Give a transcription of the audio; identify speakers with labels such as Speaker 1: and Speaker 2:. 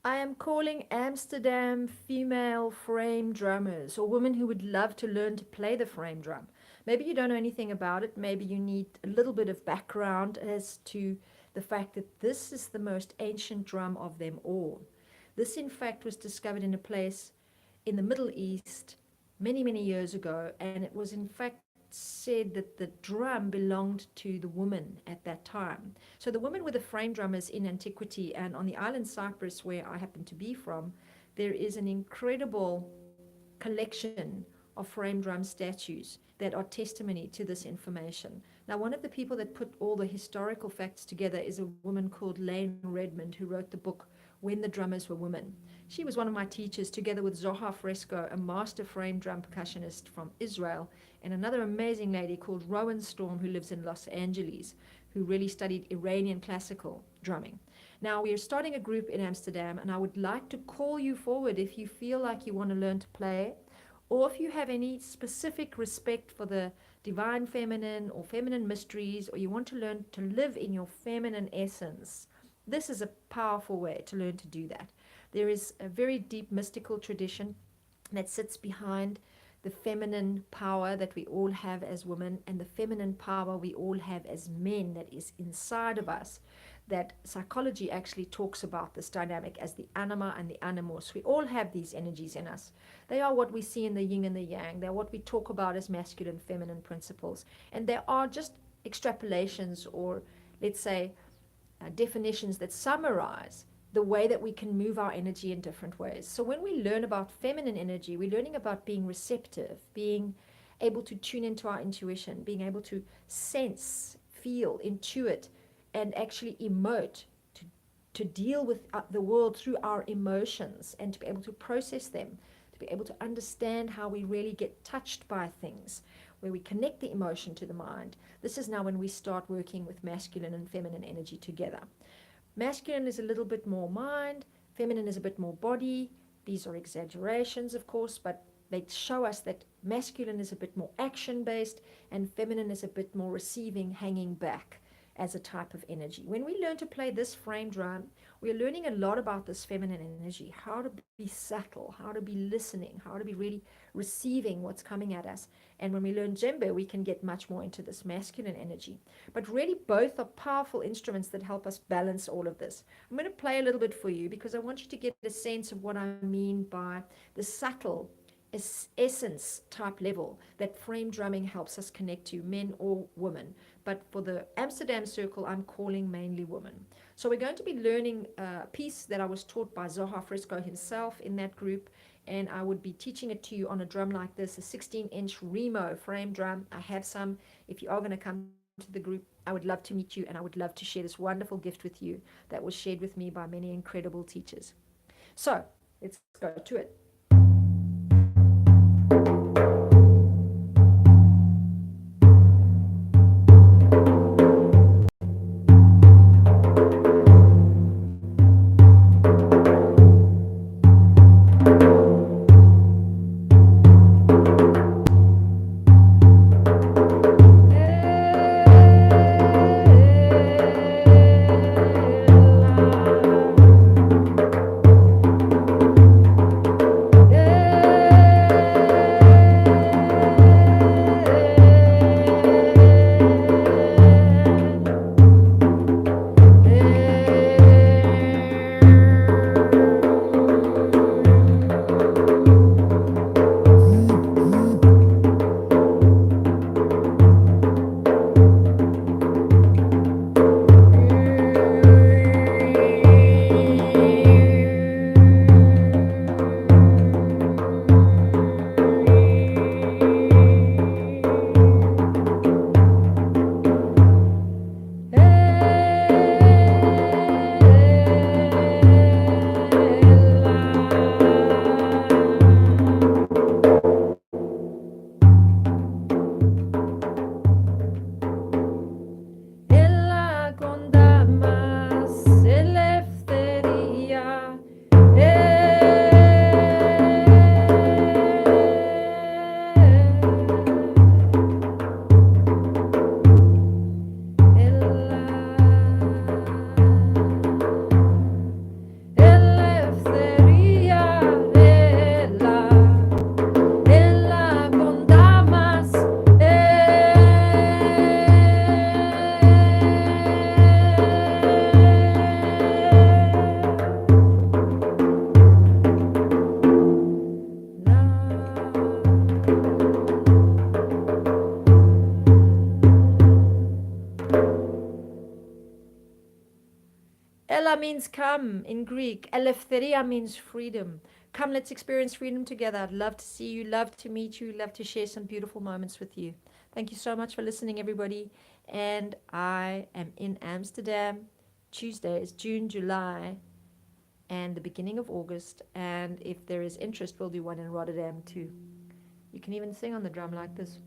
Speaker 1: I am calling Amsterdam female frame drummers or women who would love to learn to play the frame drum. Maybe you don't know anything about it. Maybe you need a little bit of background as to the fact that this is the most ancient drum of them all. This, in fact, was discovered in a place in the Middle East many, many years ago, and it was, in fact, said that the drum belonged to the woman at that time. So the women were the frame drummers in antiquity, and on the island Cyprus, where I happen to be from, there is an incredible collection of frame drum statues that are testimony to this information. Now, one of the people that put all the historical facts together is a woman called Lane Redmond, who wrote the book When the Drummers Were Women. She was one of my teachers, together with Zohar Fresco, a master frame drum percussionist from Israel, and another amazing lady called Rowan Storm, who lives in Los Angeles, who really studied Iranian classical drumming. Now, we are starting a group in Amsterdam, and I would like to call you forward if you feel like you want to learn to play, or if you have any specific respect for the divine feminine or feminine mysteries, or you want to learn to live in your feminine essence. This is a powerful way to learn to do that. There is a very deep mystical tradition that sits behind the feminine power that we all have as women and the feminine power we all have as men that is inside of us, that psychology actually talks about this dynamic as the anima and the animus. We all have these energies in us. They are what we see in the yin and the yang. They're what we talk about as masculine, feminine principles. And they are just extrapolations, or let's say definitions that summarize the way that we can move our energy in different ways. So when we learn about feminine energy, we're learning about being receptive, being able to tune into our intuition, being able to sense, feel, intuit, and actually emote, to deal with the world through our emotions and to be able to process them, to be able to understand how we really get touched by things, where we connect the emotion to the mind. This is now when we start working with masculine and feminine energy together. Masculine is a little bit more mind, feminine is a bit more body. These are exaggerations, of course, but they show us that masculine is a bit more action-based and feminine is a bit more receiving, hanging back as a type of energy. When we learn to play this frame drum, we're learning a lot about this feminine energy, how to be subtle, how to be listening, how to be really receiving what's coming at us. And when we learn djembe, we can get much more into this masculine energy. But really, both are powerful instruments that help us balance all of this. I'm going to play a little bit for you because I want you to get a sense of what I mean by the subtle essence type level that frame drumming helps us connect to, men or women. But for the Amsterdam circle, I'm calling mainly women. So we're going to be learning a piece that I was taught by Zohar Fresco himself in that group, and I would be teaching it to you on a drum like this, a 16-inch Remo frame drum. I have some. If you are going to come to the group, I would love to meet you, and I would love to share this wonderful gift with you that was shared with me by many incredible teachers. So let's go to it. means come in Greek. Eleftheria means freedom. Come, let's experience freedom together. I'd love to see you, love to meet you, love to share some beautiful moments with you. Thank you so much for listening, everybody. And I am in Amsterdam. Tuesday is June, July, and the beginning of August. And if there is interest, we'll do one in Rotterdam too. You can even sing on the drum like this.